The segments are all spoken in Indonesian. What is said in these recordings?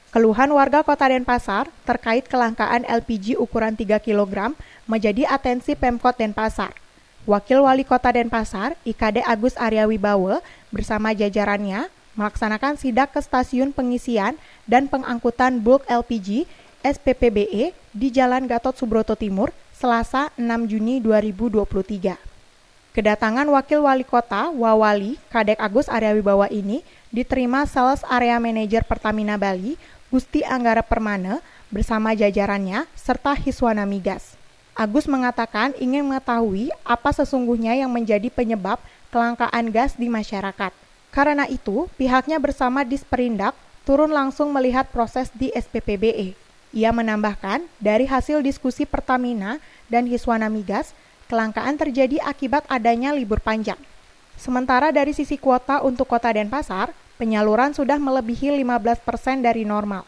Keluhan warga Kota Denpasar terkait kelangkaan LPG ukuran 3 kg menjadi atensi Pemkot Denpasar. Wakil Wali Kota Denpasar, IKD Agus Arya Wibowo, bersama jajarannya melaksanakan sidak ke stasiun pengisian dan pengangkutan bulk LPG SPPBE di Jalan Gatot Subroto Timur, Selasa 6 Juni 2023. Kedatangan Wakil Wali Kota, Wawali, Kadek Agus Arya Wibowo ini diterima Sales Area Manager Pertamina Bali, Gusti Anggara Permana, bersama jajarannya, serta Hiswana Migas. Agus mengatakan ingin mengetahui apa sesungguhnya yang menjadi penyebab kelangkaan gas di masyarakat. Karena itu, pihaknya bersama Disperindak turun langsung melihat proses di SPPBE. Ia menambahkan, dari hasil diskusi Pertamina dan Hiswana Migas, kelangkaan terjadi akibat adanya libur panjang. Sementara dari sisi kuota untuk Kota Denpasar, penyaluran sudah melebihi 15% dari normal.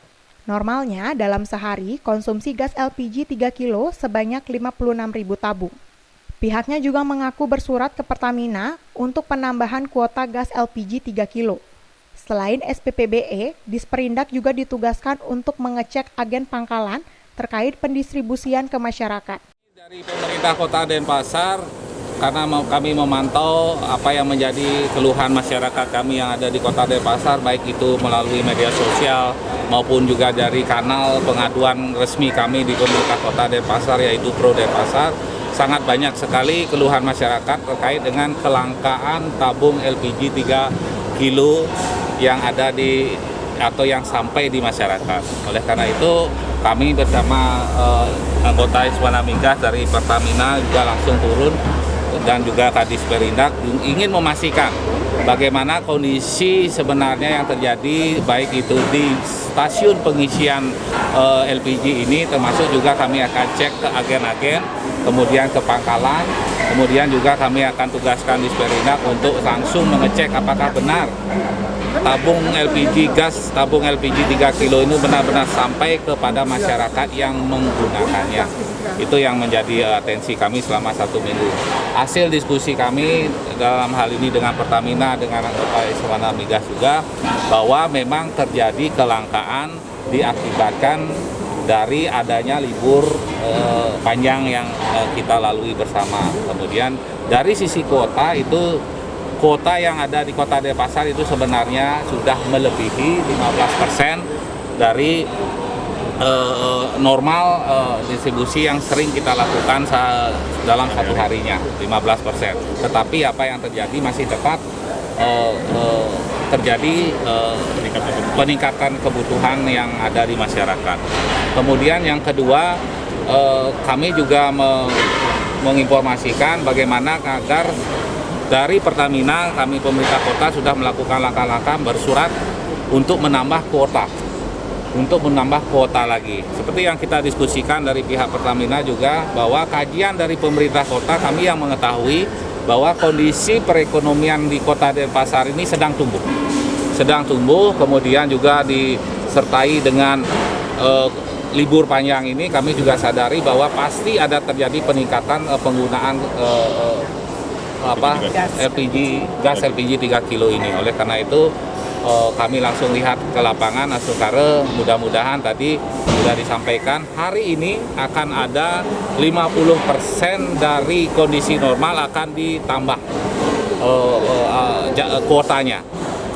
Normalnya, dalam sehari, konsumsi gas LPG 3 kilo sebanyak 56.000 tabung. Pihaknya juga mengaku bersurat ke Pertamina untuk penambahan kuota gas LPG 3 kilo. Selain SPPBE, Disperindak juga ditugaskan untuk mengecek agen pangkalan terkait pendistribusian ke masyarakat. Dari pemerintah Kota Denpasar, karena kami memantau apa yang menjadi keluhan masyarakat kami yang ada di Kota Denpasar, baik itu melalui media sosial maupun juga dari kanal pengaduan resmi kami di pemerintah Kota Denpasar, yaitu Pro Denpasar, sangat banyak sekali keluhan masyarakat terkait dengan kelangkaan tabung LPG 3 kilo yang ada di atau yang sampai di masyarakat. Oleh karena itu, kami bersama anggota Hiswana Migas dari Pertamina juga langsung turun dan juga Kadis Perindak ingin memastikan bagaimana kondisi sebenarnya yang terjadi, baik itu di stasiun pengisian LPG ini, termasuk juga kami akan cek ke agen-agen, kemudian ke pangkalan, kemudian juga kami akan tugaskan Disperindak untuk langsung mengecek apakah benar tabung LPG 3 kilo ini benar-benar sampai kepada masyarakat yang menggunakannya. Itu yang menjadi atensi kami selama 1 minggu. Hasil diskusi kami dalam hal ini dengan Pertamina, dengan anggota Hiswana Migas juga, bahwa memang terjadi kelangkaan diakibatkan dari adanya libur panjang yang kita lalui bersama. Kemudian dari sisi kuota itu, kuota yang ada di Kota Denpasar itu sebenarnya sudah melebihi 15% dari normal distribusi yang sering kita lakukan dalam satu harinya, 15%. Tetapi apa yang terjadi masih tetap terjadi peningkatan kebutuhan yang ada di masyarakat. Kemudian yang kedua, kami juga menginformasikan bagaimana agar dari Pertamina, kami pemerintah kota sudah melakukan langkah-langkah bersurat untuk menambah kuota lagi. Seperti yang kita diskusikan dari pihak Pertamina juga, bahwa kajian dari pemerintah kota, kami yang mengetahui bahwa kondisi perekonomian di Kota Denpasar ini sedang tumbuh, kemudian juga disertai dengan libur panjang ini, kami juga sadari bahwa pasti ada terjadi peningkatan penggunaan gas LPG 3 kilo ini. Oleh karena itu kami langsung lihat ke lapangan, Asukare, mudah-mudahan tadi sudah disampaikan hari ini akan ada 50% dari kondisi normal akan ditambah kuotanya.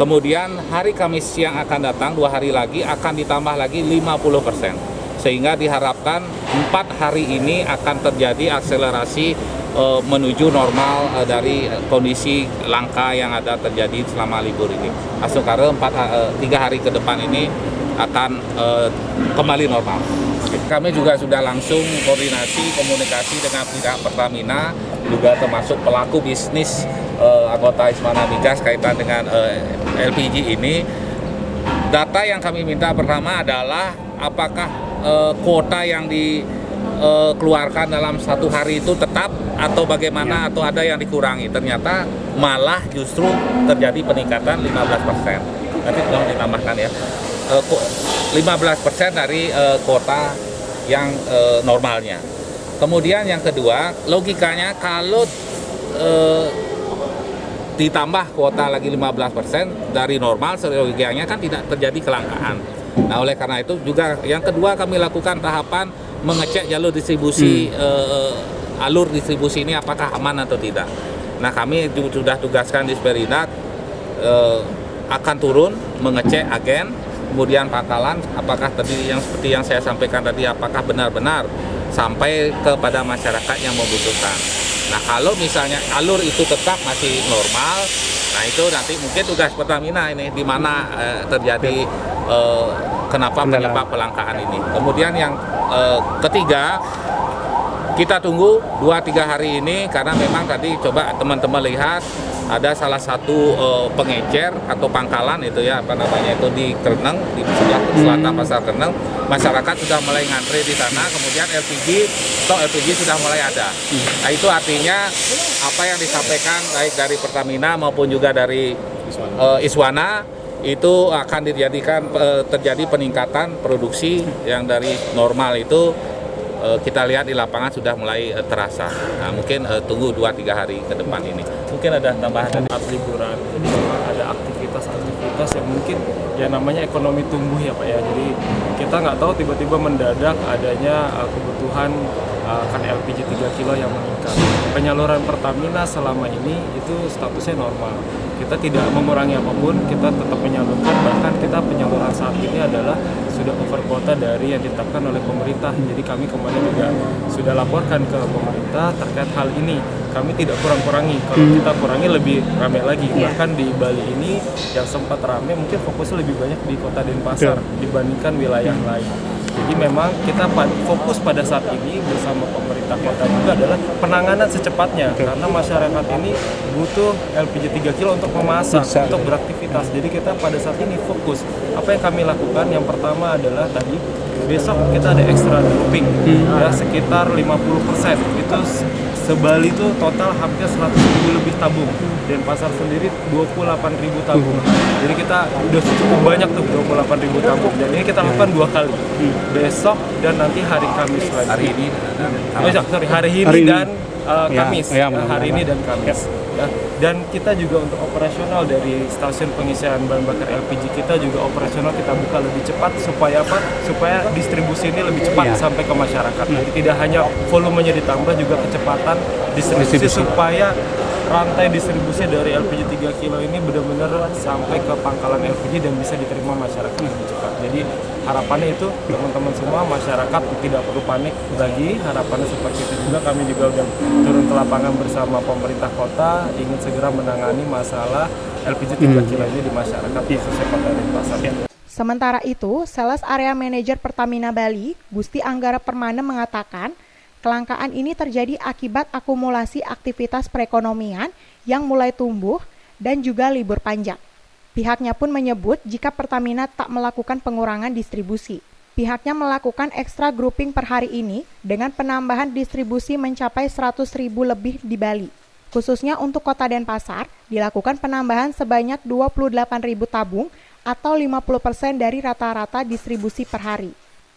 Kemudian hari Kamis yang akan datang 2 hari lagi akan ditambah lagi 50%. Sehingga diharapkan 4 hari ini akan terjadi akselerasi menuju normal dari kondisi langka yang ada terjadi selama libur ini. Asukare 3 hari ke depan ini akan kembali normal. Kami juga sudah langsung komunikasi dengan pihak Pertamina, juga termasuk pelaku bisnis anggota Hiswana Migas kaitan dengan LPG ini. Data yang kami minta pertama adalah apakah kuota yang dikeluarkan dalam 1 hari itu tetap atau bagaimana, atau ada yang dikurangi. Ternyata malah justru terjadi peningkatan 15%. Nanti tolong ditambahkan ya. 15% dari kuota yang normalnya. Kemudian yang kedua, logikanya kalau ditambah kuota lagi 15% dari normal, seyogianya kan tidak terjadi kelangkaan. Nah, oleh karena itu juga yang kedua kami lakukan tahapan mengecek jalur distribusi, alur distribusi ini apakah aman atau tidak. Nah, kami sudah tugaskan di Disperindak akan turun mengecek agen, kemudian pangkalan, apakah tadi yang seperti yang saya sampaikan tadi, apakah benar-benar sampai kepada masyarakat yang membutuhkan. Nah, kalau misalnya alur itu tetap masih normal, nah itu nanti mungkin tugas Pertamina ini di mana terjadi kenapa penyebab kelangkaan ini. Kemudian yang ketiga, kita tunggu 2-3 hari ini karena memang tadi coba teman-teman lihat ada salah satu pengecer atau pangkalan itu ya itu di Kreneng, di sebelah selatan Pasar Kreneng. Masyarakat sudah mulai ngantri di sana, kemudian stok LPG sudah mulai ada. Nah, itu artinya apa yang disampaikan baik dari Pertamina maupun juga dari Iswana itu akan terjadi peningkatan produksi yang dari normal itu kita lihat di lapangan sudah mulai terasa. Nah, mungkin tunggu 2-3 hari ke depan ini. Mungkin ada tambahan dari saat liburan. Jadi memang ada aktivitas yang mungkin ya namanya ekonomi tumbuh ya Pak ya. Jadi kita nggak tahu tiba-tiba mendadak adanya kebutuhan akan LPG 3 kilo yang meningkat. Penyaluran Pertamina selama ini itu statusnya normal. Kita tidak mengurangi apapun, kita tetap menyalurkan, bahkan kita penyaluran saat ini adalah sudah over kuota dari yang ditetapkan oleh pemerintah. Jadi kami kemarin juga sudah laporkan ke pemerintah terkait hal ini. Kami tidak kurang-kurangi, kalau kita kurangi lebih ramai lagi. Bahkan di Bali ini yang sempat ramai mungkin fokusnya lebih banyak di kota Denpasar dibandingkan wilayah lain. Jadi memang kita fokus pada saat ini bersama pemerintah kota juga adalah penanganan secepatnya. Karena masyarakat ini butuh LPG 3 kilo untuk memasak, untuk beraktivitas. Jadi kita pada saat ini fokus. Apa yang kami lakukan? Yang pertama adalah tadi, besok kita ada extra dropping ya sekitar 50%. Itu se-Bali itu total hampir 100.000 lebih tabung. Denpasar sendiri 28.000 tabung. Jadi kita udah cukup banyak tuh 28.000 tabung. Dan ini kita lakukan 2 kali. Besok dan nanti hari Kamis lagi. hari ini Dan Kamis. Hari ini dan Kamis. Ya. Dan kita juga untuk operasional dari stasiun pengisian bahan bakar LPG kita juga operasional kita buka lebih cepat supaya apa? Supaya distribusi ini lebih cepat sampai ke masyarakat. Jadi tidak hanya volumenya ditambah, juga kecepatan distribusi supaya rantai distribusi dari LPG 3 kilo ini benar-benar sampai ke pangkalan LPG dan bisa diterima masyarakat lebih cepat. Jadi harapannya itu teman-teman semua masyarakat tidak perlu panik lagi. Harapannya seperti itu juga, kami juga udah turun ke lapangan bersama pemerintah kota ingin segera menangani masalah LPG 3 kilo ini di masyarakat khususnya Kota Denpasar. Sementara itu, Sales Area Manager Pertamina Bali, Gusti Anggara Permana mengatakan, kelangkaan ini terjadi akibat akumulasi aktivitas perekonomian yang mulai tumbuh dan juga libur panjang. Pihaknya pun menyebut jika Pertamina tak melakukan pengurangan distribusi. Pihaknya melakukan extra grouping per hari ini dengan penambahan distribusi mencapai 100.000 lebih di Bali. Khususnya untuk Kota Denpasar, dilakukan penambahan sebanyak 28.000 tabung atau 50% dari rata-rata distribusi per hari.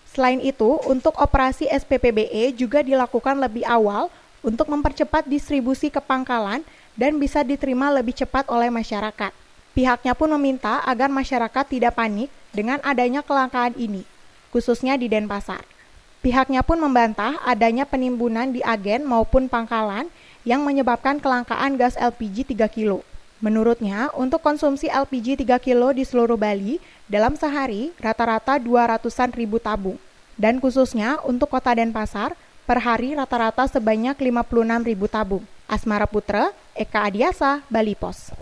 Selain itu, untuk operasi SPPBE juga dilakukan lebih awal untuk mempercepat distribusi ke pangkalan dan bisa diterima lebih cepat oleh masyarakat. Pihaknya pun meminta agar masyarakat tidak panik dengan adanya kelangkaan ini, khususnya di Denpasar. Pihaknya pun membantah adanya penimbunan di agen maupun pangkalan yang menyebabkan kelangkaan gas LPG 3 kilo. Menurutnya, untuk konsumsi LPG 3 kilo di seluruh Bali, dalam sehari rata-rata 200-an ribu tabung. Dan khususnya untuk Kota Denpasar, per hari rata-rata sebanyak 56.000 tabung. Asmara Putra, Eka Adiasa, Bali Pos.